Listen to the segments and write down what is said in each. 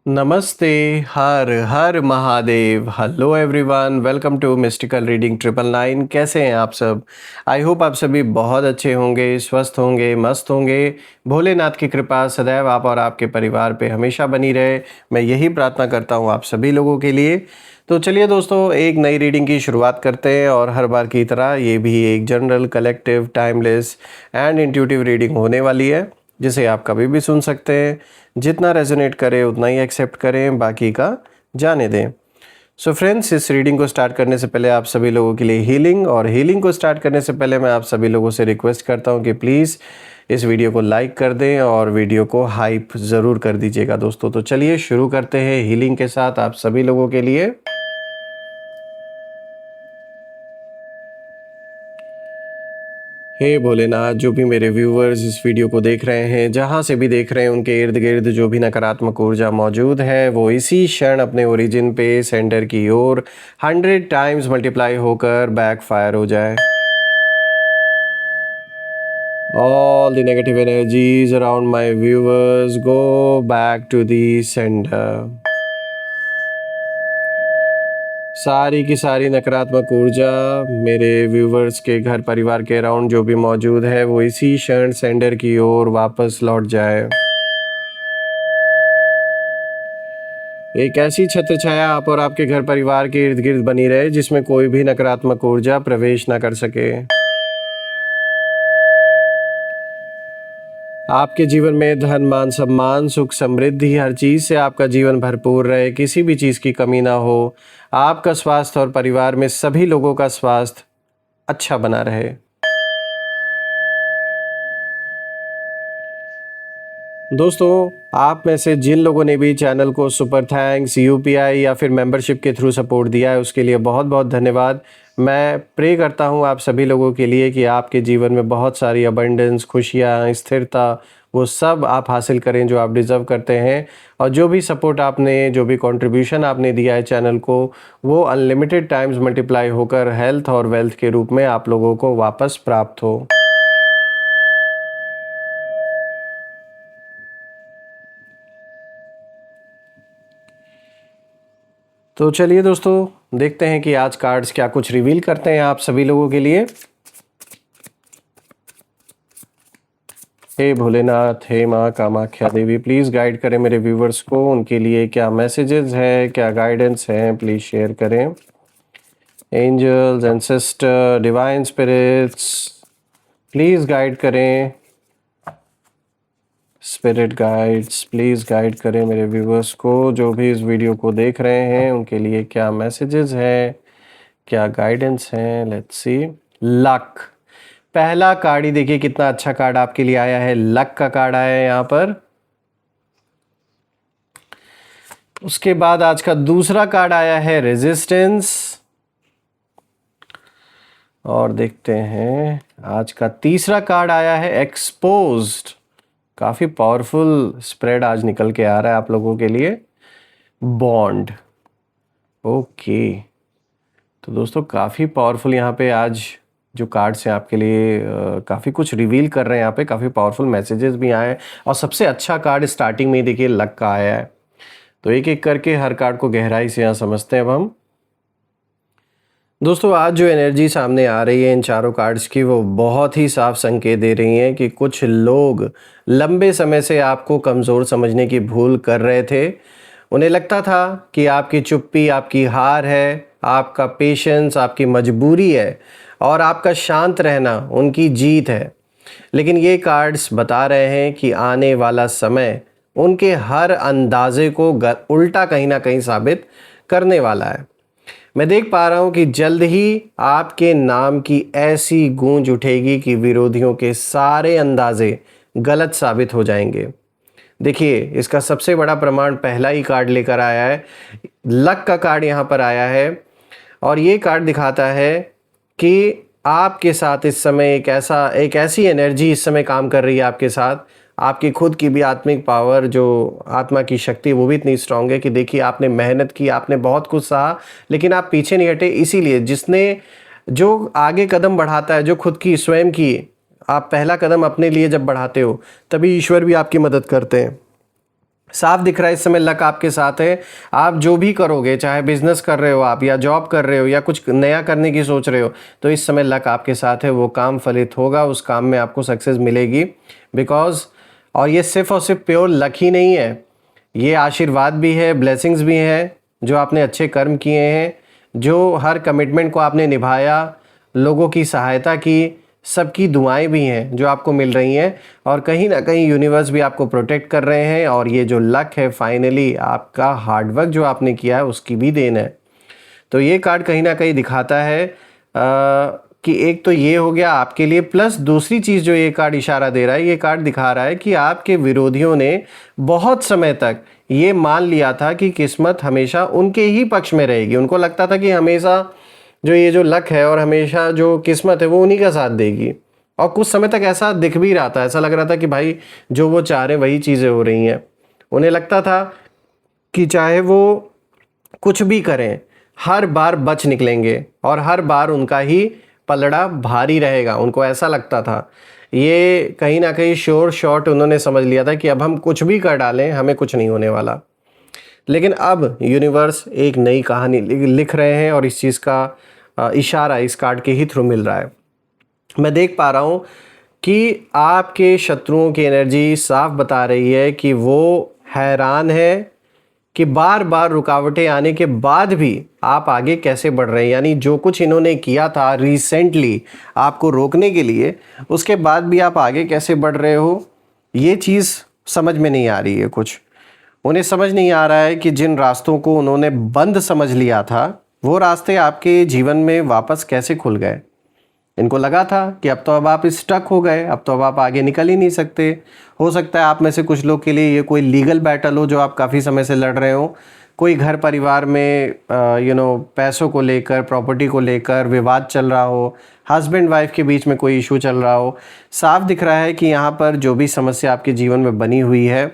नमस्ते। हर हर Mahadev. Hello everyone, welcome to mystical reading 999। कैसे हैं आप सब? आई होप आप सभी बहुत अच्छे होंगे, स्वस्थ होंगे, मस्त होंगे। भोलेनाथ की कृपा सदैव आप और आपके परिवार पे हमेशा बनी रहे, मैं यही प्रार्थना करता हूँ आप सभी लोगों के लिए। तो चलिए दोस्तों, एक नई रीडिंग की शुरुआत करते हैं और हर बार की तरह ये भी एक general, collective, timeless and intuitive reading होने वाली है, जिसे आप कभी भी सुन सकते हैं। जितना रेजोनेट करे उतना ही एक्सेप्ट करें, बाकी का जाने दें। सो फ्रेंड्स, इस रीडिंग को स्टार्ट करने से पहले आप सभी लोगों के लिए हीलिंग को स्टार्ट करने से पहले मैं आप सभी लोगों से रिक्वेस्ट करता हूं कि प्लीज़ इस वीडियो को लाइक कर दें और वीडियो को हाइप ज़रूर कर दीजिएगा दोस्तों। तो चलिए शुरू करते हैं हीलिंग के साथ आप सभी लोगों के लिए। हे भोलेनाथ, जो भी मेरे व्यूअर्स इस वीडियो को देख रहे हैं, जहाँ से भी देख रहे हैं, उनके इर्द गिर्द जो भी नकारात्मक ऊर्जा मौजूद है वो इसी क्षण अपने ओरिजिन पे सेंटर की ओर 100 टाइम्स मल्टीप्लाई होकर बैकफायर हो जाए। All the negative energies around my viewers go back to the center. सारी की सारी नकारात्मक ऊर्जा मेरे व्यूवर्स के घर परिवार के अराउंड जो भी मौजूद है वो इसी क्षण सेंडर की ओर वापस लौट जाए। एक ऐसी छत्र छाया आप और आपके घर परिवार के इर्द गिर्द बनी रहे जिसमें कोई भी नकारात्मक ऊर्जा प्रवेश ना कर सके। आपके जीवन में धन, मान, सम्मान, सुख, समृद्धि, हर चीज से आपका जीवन भरपूर रहे, किसी भी चीज की कमी ना हो। आपका स्वास्थ्य और परिवार में सभी लोगों का स्वास्थ्य अच्छा बना रहे। दोस्तों, आप में से जिन लोगों ने भी चैनल को सुपर थैंक्स, यूपीआई या फिर मेंबरशिप के थ्रू सपोर्ट दिया है, उसके लिए बहुत बहुत धन्यवाद। मैं प्रे करता हूं आप सभी लोगों के लिए कि आपके जीवन में बहुत सारी अबंडेंस, खुशियां, स्थिरता, वो सब आप हासिल करें जो आप डिज़र्व करते हैं। और जो भी सपोर्ट आपने, जो भी कंट्रीब्यूशन आपने दिया है चैनल को, वो अनलिमिटेड टाइम्स मल्टीप्लाई होकर हेल्थ और वेल्थ के रूप में आप लोगों को वापस प्राप्त हो। तो चलिए दोस्तों, देखते हैं कि आज कार्ड्स क्या कुछ रिवील करते हैं आप सभी लोगों के लिए। हे भोलेनाथ, हे माँ कामाख्या देवी, प्लीज़ गाइड करें मेरे व्यूवर्स को, उनके लिए क्या मैसेजेस है, क्या गाइडेंस है, प्लीज़ शेयर करें। Angels, ancestor, divine spirits, please guide करें। स्पिरिट गाइड्स, प्लीज़ गाइड करें मेरे व्यूवर्स को, जो भी इस वीडियो को देख रहे हैं, उनके लिए क्या मैसेजेस हैं, क्या गाइडेंस हैं। Let's see. लक, पहला कार्ड ही देखिए कितना अच्छा कार्ड आपके लिए आया है। लक का कार्ड आया है यहाँ पर। उसके बाद आज का दूसरा कार्ड आया है रेजिस्टेंस। और देखते हैं आज का तीसरा कार्ड आया है एक्सपोज्ड। काफ़ी पावरफुल स्प्रेड आज निकल के आ रहा है आप लोगों के लिए। बॉन्ड। ओके, तो दोस्तों काफ़ी पावरफुल यहाँ पे आज जो कार्ड्स हैं आपके लिए काफ़ी कुछ रिवील कर रहे हैं। यहाँ पे काफ़ी पावरफुल मैसेजेस भी आए हैं और सबसे अच्छा कार्ड स्टार्टिंग में ही देखिए लक का आया है। तो एक एक करके हर कार्ड को गहराई से यहाँ समझते हैं अब हम। दोस्तों, आज जो एनर्जी सामने आ रही है इन चारों कार्ड्स की, वो बहुत ही साफ संकेत दे रही हैं कि कुछ लोग लंबे समय से आपको कमज़ोर समझने की भूल कर रहे थे। उन्हें लगता था कि आपकी चुप्पी आपकी हार है, आपका पेशेंस आपकी मजबूरी है और आपका शांत रहना उनकी जीत है। लेकिन ये कार्ड्स बता रहे हैं कि आने वाला समय उनके हर अंदाजे को उल्टा कहीं ना कहीं साबित करने वाला है। मैं देख पा रहा हूं कि जल्द ही आपके नाम की ऐसी गूंज उठेगी कि विरोधियों के सारे अंदाजे गलत साबित हो जाएंगे। देखिए, इसका सबसे बड़ा प्रमाण पहला ही कार्ड लेकर आया है। लक का कार्ड यहाँ पर आया है और ये कार्ड दिखाता है कि आपके साथ इस समय एक ऐसी एनर्जी इस समय काम कर रही है आपके साथ। आपकी खुद की भी आत्मिक पावर, जो आत्मा की शक्ति, वो भी इतनी स्ट्रांग है कि देखिए आपने मेहनत की, आपने बहुत कुछ सहा, लेकिन आप पीछे नहीं हटे। इसीलिए जो आगे कदम बढ़ाता है, जो खुद की स्वयं की, आप पहला कदम अपने लिए जब बढ़ाते हो तभी ईश्वर भी आपकी मदद करते हैं। साफ दिख रहा है इस समय लक आपके साथ है। आप जो भी करोगे, चाहे बिजनेस कर रहे हो आप या जॉब कर रहे हो या कुछ नया करने की सोच रहे हो, तो इस समय लक आपके साथ है, वो काम फलित होगा, उस काम में आपको सक्सेस मिलेगी। बिकॉज और ये सिर्फ और सिर्फ प्योर लक ही नहीं है, ये आशीर्वाद भी है, ब्लेसिंग्स भी हैं, जो आपने अच्छे कर्म किए हैं, जो हर कमिटमेंट को आपने निभाया, लोगों की सहायता की, सबकी दुआएं भी हैं जो आपको मिल रही हैं, और कहीं ना कहीं यूनिवर्स भी आपको प्रोटेक्ट कर रहे हैं। और ये जो लक है फाइनली आपका हार्डवर्क जो आपने किया है उसकी भी देन है। तो ये कार्ड कहीं ना कहीं दिखाता है कि एक तो ये हो गया आपके लिए, प्लस दूसरी चीज़ जो ये कार्ड इशारा दे रहा है, ये कार्ड दिखा रहा है कि आपके विरोधियों ने बहुत समय तक ये मान लिया था कि किस्मत हमेशा उनके ही पक्ष में रहेगी। उनको लगता था कि हमेशा जो ये जो लक है और हमेशा जो किस्मत है वो उन्हीं का साथ देगी, और कुछ समय तक ऐसा दिख भी रहा था, ऐसा लग रहा था कि भाई जो वो चाह रहे वही चीज़ें हो रही हैं। उन्हें लगता था कि चाहे वो कुछ भी करें हर बार बच निकलेंगे और हर बार उनका ही पलड़ा भारी रहेगा, उनको ऐसा लगता था। ये कहीं ना कहीं श्योर शॉट उन्होंने समझ लिया था कि अब हम कुछ भी कर डालें हमें कुछ नहीं होने वाला। लेकिन अब यूनिवर्स एक नई कहानी लिख रहे हैं और इस चीज़ का इशारा इस कार्ड के ही थ्रू मिल रहा है। मैं देख पा रहा हूँ कि आपके शत्रुओं की एनर्जी साफ बता रही है कि वो हैरान है कि बार बार रुकावटें आने के बाद भी आप आगे कैसे बढ़ रहे हैं। यानी जो कुछ इन्होंने किया था रिसेंटली आपको रोकने के लिए, उसके बाद भी आप आगे कैसे बढ़ रहे हो, ये चीज़ समझ में नहीं आ रही है। कुछ उन्हें समझ नहीं आ रहा है कि जिन रास्तों को उन्होंने बंद समझ लिया था वो रास्ते आपके जीवन में वापस कैसे खुल गए। इनको लगा था कि अब आप स्टक हो गए, अब आप आगे निकल ही नहीं सकते। हो सकता है आप में से कुछ लोग के लिए ये कोई लीगल बैटल हो जो आप काफ़ी समय से लड़ रहे हो, कोई घर परिवार में पैसों को लेकर, प्रॉपर्टी को लेकर विवाद चल रहा हो, हस्बैंड वाइफ के बीच में कोई इशू चल रहा हो। साफ दिख रहा है कि यहाँ पर जो भी समस्या आपके जीवन में बनी हुई है,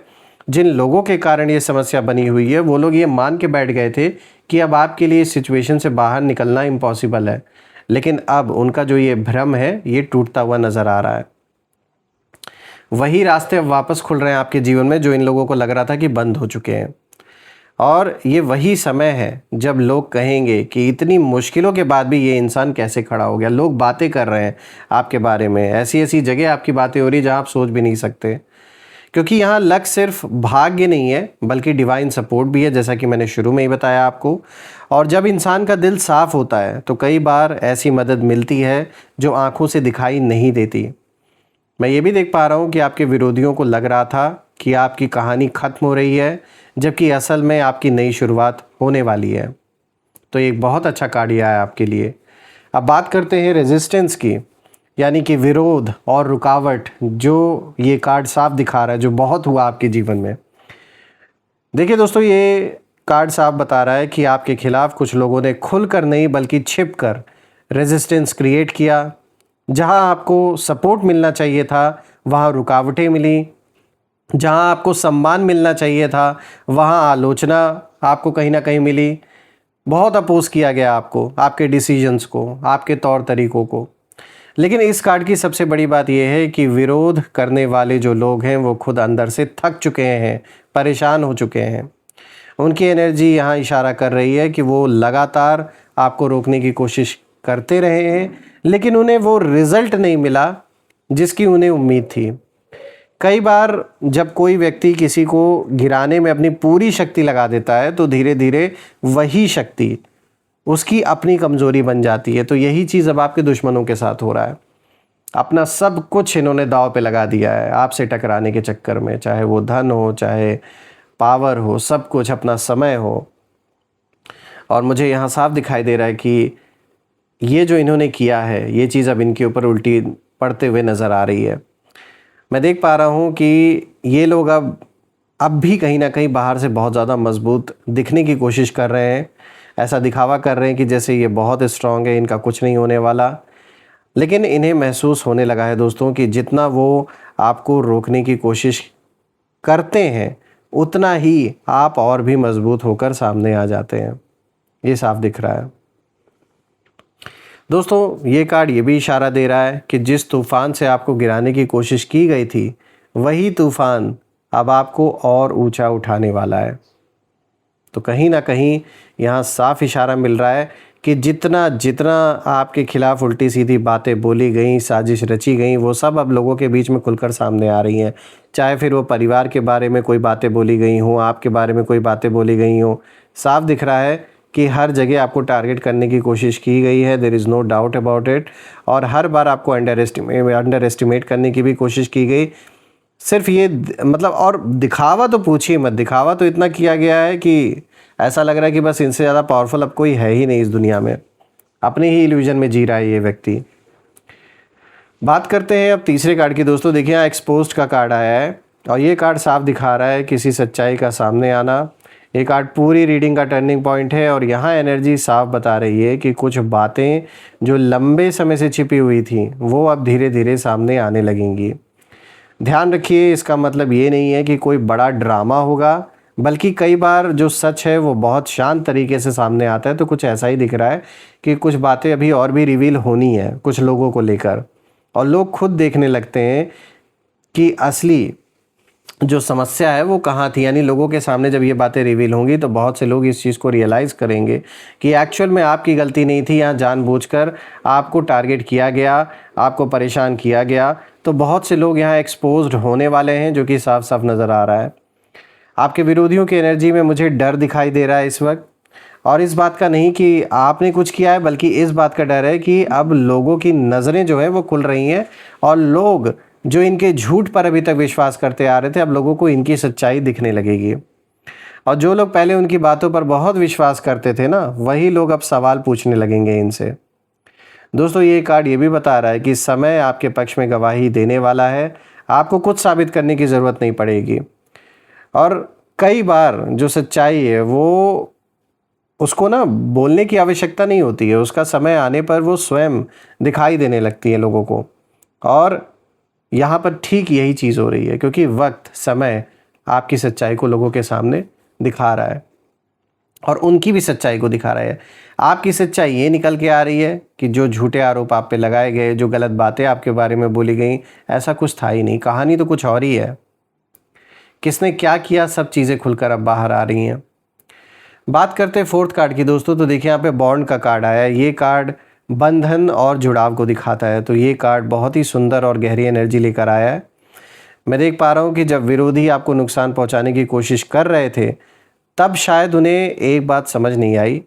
जिन लोगों के कारण ये समस्या बनी हुई है, वो लोग ये मान के बैठ गए थे कि अब आपके लिए इस सिचुएशन से बाहर निकलना इम्पॉसिबल है। लेकिन अब उनका जो ये भ्रम है ये टूटता हुआ नज़र आ रहा है। वही रास्ते अब वापस खुल रहे हैं आपके जीवन में जो इन लोगों को लग रहा था कि बंद हो चुके हैं। और ये वही समय है जब लोग कहेंगे कि इतनी मुश्किलों के बाद भी ये इंसान कैसे खड़ा हो गया। लोग बातें कर रहे हैं आपके बारे में, ऐसी ऐसी जगह आपकी बातें हो रही जहाँ आप सोच भी नहीं सकते। क्योंकि यहाँ लक सिर्फ भाग्य नहीं है बल्कि डिवाइन सपोर्ट भी है, जैसा कि मैंने शुरू में ही बताया आपको। और जब इंसान का दिल साफ होता है तो कई बार ऐसी मदद मिलती है जो आंखों से दिखाई नहीं देती। मैं ये भी देख पा रहा हूँ कि आपके विरोधियों को लग रहा था कि आपकी कहानी ख़त्म हो रही है, जबकि असल में आपकी नई शुरुआत होने वाली है। तो एक बहुत अच्छा कार्ड आया है आपके लिए। अब बात करते हैं रेजिस्टेंस की, यानी कि विरोध और रुकावट, जो ये कार्ड साफ दिखा रहा है, जो बहुत हुआ आपके जीवन में। देखिए दोस्तों, ये कार्ड साफ बता रहा है कि आपके खिलाफ कुछ लोगों ने खुलकर नहीं बल्कि छिपकर रेजिस्टेंस क्रिएट किया। जहां आपको सपोर्ट मिलना चाहिए था वहां रुकावटें मिली, जहां आपको सम्मान मिलना चाहिए था वहां आलोचना आपको कहीं ना कहीं मिली। बहुत अपोज किया गया आपको, आपके डिसीजंस को, आपके तौर तरीकों को। लेकिन इस कार्ड की सबसे बड़ी बात यह है कि विरोध करने वाले जो लोग हैं वो खुद अंदर से थक चुके हैं, परेशान हो चुके हैं। उनकी एनर्जी यहाँ इशारा कर रही है कि वो लगातार आपको रोकने की कोशिश करते रहे हैं, लेकिन उन्हें वो रिजल्ट नहीं मिला जिसकी उन्हें उम्मीद थी। कई बार जब कोई व्यक्ति किसी को गिराने में अपनी पूरी शक्ति लगा देता है तो धीरे धीरे वही शक्ति उसकी अपनी कमज़ोरी बन जाती है। तो यही चीज़ अब आपके दुश्मनों के साथ हो रहा है। अपना सब कुछ इन्होंने दांव पे लगा दिया है आपसे टकराने के चक्कर में, चाहे वो धन हो, चाहे पावर हो, सब कुछ, अपना समय हो। और मुझे यहाँ साफ दिखाई दे रहा है कि ये जो इन्होंने किया है ये चीज़ अब इनके ऊपर उल्टी पड़ते हुए नज़र आ रही है। मैं देख पा रहा हूँ कि ये लोग अब भी कहीं ना कहीं बाहर से बहुत ज़्यादा मजबूत दिखने की कोशिश कर रहे हैं, ऐसा दिखावा कर रहे हैं कि जैसे ये बहुत स्ट्रांग है, इनका कुछ नहीं होने वाला। लेकिन इन्हें महसूस होने लगा है दोस्तों कि जितना वो आपको रोकने की कोशिश करते हैं उतना ही आप और भी मजबूत होकर सामने आ जाते हैं। ये साफ दिख रहा है दोस्तों। ये कार्ड ये भी इशारा दे रहा है कि जिस तूफ़ान से आपको गिराने की कोशिश की गई थी वही तूफ़ान अब आपको और ऊंचा उठाने वाला है। तो कहीं ना कहीं यहाँ साफ इशारा मिल रहा है कि जितना जितना आपके खिलाफ उल्टी सीधी बातें बोली गई, साजिश रची गई, वो सब अब लोगों के बीच में खुलकर सामने आ रही हैं। चाहे फिर वो परिवार के बारे में कोई बातें बोली गई हों, आपके बारे में कोई बातें बोली गई हों, साफ दिख रहा है कि हर जगह आपको टारगेट करने की कोशिश की गई है। There is no doubt about it. और हर बार आपको अंडर एस्टिमेट करने की भी कोशिश की गई। सिर्फ ये मतलब, और दिखावा तो पूछिए मत, दिखावा तो इतना किया गया है कि ऐसा लग रहा है कि बस इनसे ज़्यादा पावरफुल अब कोई है ही नहीं इस दुनिया में। अपने ही इल्यूजन में जी रहा है ये व्यक्ति। बात करते हैं अब तीसरे कार्ड की। दोस्तों देखिए, यहाँ एक्सपोज्ड का कार्ड आया है और ये कार्ड साफ दिखा रहा है किसी सच्चाई का सामने आना। ये कार्ड पूरी रीडिंग का टर्निंग पॉइंट है और यहाँ एनर्जी साफ बता रही है कि कुछ बातें जो लंबे समय से छिपी हुई थी वो अब धीरे धीरे सामने आने लगेंगी। ध्यान रखिए, इसका मतलब ये नहीं है कि कोई बड़ा ड्रामा होगा, बल्कि कई बार जो सच है वो बहुत शांत तरीके से सामने आता है। तो कुछ ऐसा ही दिख रहा है कि कुछ बातें अभी और भी रिवील होनी है कुछ लोगों को लेकर, और लोग खुद देखने लगते हैं कि असली जो समस्या है वो कहाँ थी। यानी लोगों के सामने जब ये बातें रिवील होंगी तो बहुत से लोग इस चीज़ को रियलाइज़ करेंगे कि एक्चुअल में आपकी गलती नहीं थी, यहाँ जानबूझकर आपको टारगेट किया गया, आपको परेशान किया गया। तो बहुत से लोग यहाँ एक्सपोज्ड होने वाले हैं, जो कि साफ साफ नज़र आ रहा है। आपके विरोधियों की एनर्जी में मुझे डर दिखाई दे रहा है इस वक्त, और इस बात का नहीं कि आपने कुछ किया है, बल्कि इस बात का डर है कि अब लोगों की नज़रें जो है वो खुल रही हैं और लोग जो इनके झूठ पर अभी तक विश्वास करते आ रहे थे, अब लोगों को इनकी सच्चाई दिखने लगेगी। और जो लोग पहले उनकी बातों पर बहुत विश्वास करते थे ना, वही लोग अब सवाल पूछने लगेंगे इनसे। दोस्तों ये कार्ड ये भी बता रहा है कि समय आपके पक्ष में गवाही देने वाला है। आपको कुछ साबित करने की ज़रूरत नहीं पड़ेगी, और कई बार जो सच्चाई है वो उसको ना बोलने की आवश्यकता नहीं होती है, उसका समय आने पर वो स्वयं दिखाई देने लगती है लोगों को। और यहाँ पर ठीक यही चीज़ हो रही है, क्योंकि वक्त, समय आपकी सच्चाई को लोगों के सामने दिखा रहा है और उनकी भी सच्चाई को दिखा रहा है। आपकी सच्चाई ये निकल के आ रही है कि जो झूठे आरोप आप पे लगाए गए, जो गलत बातें आपके बारे में बोली गई, ऐसा कुछ था ही नहीं। कहानी तो कुछ और ही है। किसने क्या किया, सब चीज़ें खुलकर अब बाहर आ रही हैं। बात करते हैं फोर्थ कार्ड की। दोस्तों तो देखिए, यहाँ पे बॉन्ड का कार्ड आया है। ये कार्ड बंधन और जुड़ाव को दिखाता है। तो ये कार्ड बहुत ही सुंदर और गहरी एनर्जी लेकर आया है। मैं देख पा रहा हूँ कि जब विरोधी आपको नुकसान पहुँचाने की कोशिश कर रहे थे, तब शायद उन्हें एक बात समझ नहीं आई।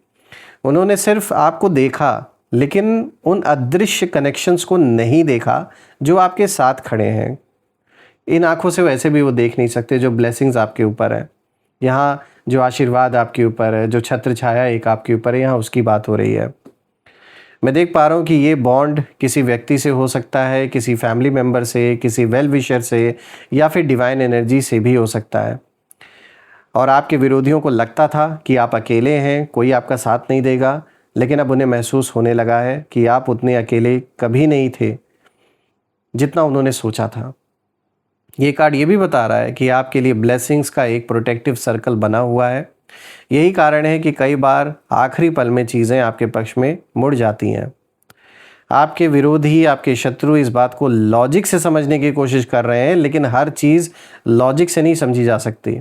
उन्होंने सिर्फ आपको देखा, लेकिन उन अदृश्य कनेक्शंस को नहीं देखा जो आपके साथ खड़े हैं। इन आँखों से वैसे भी वो देख नहीं सकते जो ब्लेसिंग्स आपके ऊपर है, यहाँ जो आशीर्वाद आपके ऊपर है, जो छत्र छाया एक आपके ऊपर है, यहाँ उसकी बात हो रही है। मैं देख पा रहा हूँ कि ये बॉन्ड किसी व्यक्ति से हो सकता है, किसी फैमिली मेम्बर से, किसी वेल विशर से, या फिर डिवाइन एनर्जी से भी हो सकता है। और आपके विरोधियों को लगता था कि आप अकेले हैं, कोई आपका साथ नहीं देगा, लेकिन अब उन्हें महसूस होने लगा है कि आप उतने अकेले कभी नहीं थे जितना उन्होंने सोचा था। ये कार्ड ये भी बता रहा है कि आपके लिए ब्लेसिंग्स का एक प्रोटेक्टिव सर्कल बना हुआ है। यही कारण है कि कई बार आखिरी पल में चीज़ें आपके पक्ष में मुड़ जाती हैं। आपके विरोधी, आपके शत्रु इस बात को लॉजिक से समझने की कोशिश कर रहे हैं, लेकिन हर चीज़ लॉजिक से नहीं समझी जा सकती।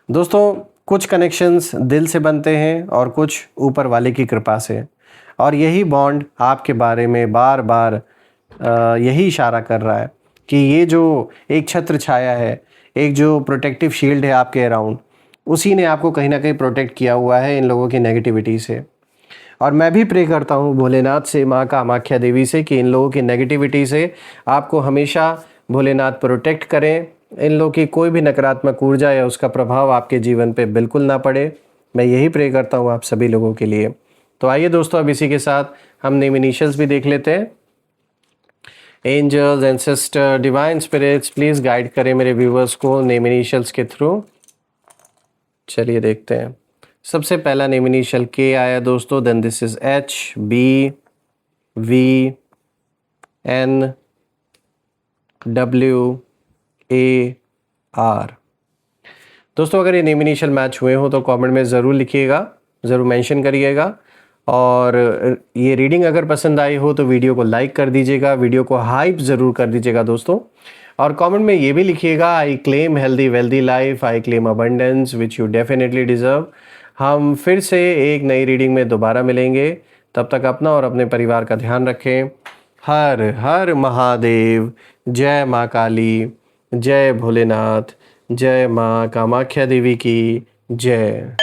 दोस्तों कुछ कनेक्शंस दिल से बनते हैं और कुछ ऊपर वाले की कृपा से, और यही बॉन्ड आपके बारे में बार बार यही इशारा कर रहा है कि ये जो एक छत्र छाया है, एक जो प्रोटेक्टिव शील्ड है आपके अराउंड, उसी ने आपको कहीं ना कहीं प्रोटेक्ट किया हुआ है इन लोगों की नेगेटिविटी से। और मैं भी प्रे करता हूँ भोलेनाथ से, माँ कामाख्या देवी से, कि इन लोगों की नेगेटिविटी से आपको हमेशा भोलेनाथ प्रोटेक्ट करें। इन लोगों की कोई भी नकारात्मक ऊर्जा या उसका प्रभाव आपके जीवन पे बिल्कुल ना पड़े। मैं यही प्रे करता हूँ आप सभी लोगों के लिए। तो आइए दोस्तों, अब इसी के साथ हम नेम इनिशियल्स भी देख लेते हैं। Angels, ancestor, divine spirits, please guide करें मेरे व्यूवर्स को नेम इनिशियल्स के थ्रू। चलिए देखते हैं। सबसे पहला नेम इनिशियल के आया दोस्तों, then this is H, B, V, N, W, A, R. दोस्तों अगर ये नेम इनिशियल मैच हुए हो तो कमेंट में ज़रूर लिखिएगा, ज़रूर मेंशन करिएगा। और ये रीडिंग अगर पसंद आई हो तो वीडियो को लाइक कर दीजिएगा, वीडियो को हाइप ज़रूर कर दीजिएगा दोस्तों। और कमेंट में ये भी लिखिएगा, I claim healthy wealthy life, I claim abundance which you definitely deserve. हम फिर से एक नई रीडिंग में दोबारा मिलेंगे। तब तक अपना और अपने परिवार का ध्यान रखें। हर हर महादेव। जय माँ काली, जय भोलेनाथ, जय माँ कामाख्या देवी की जय।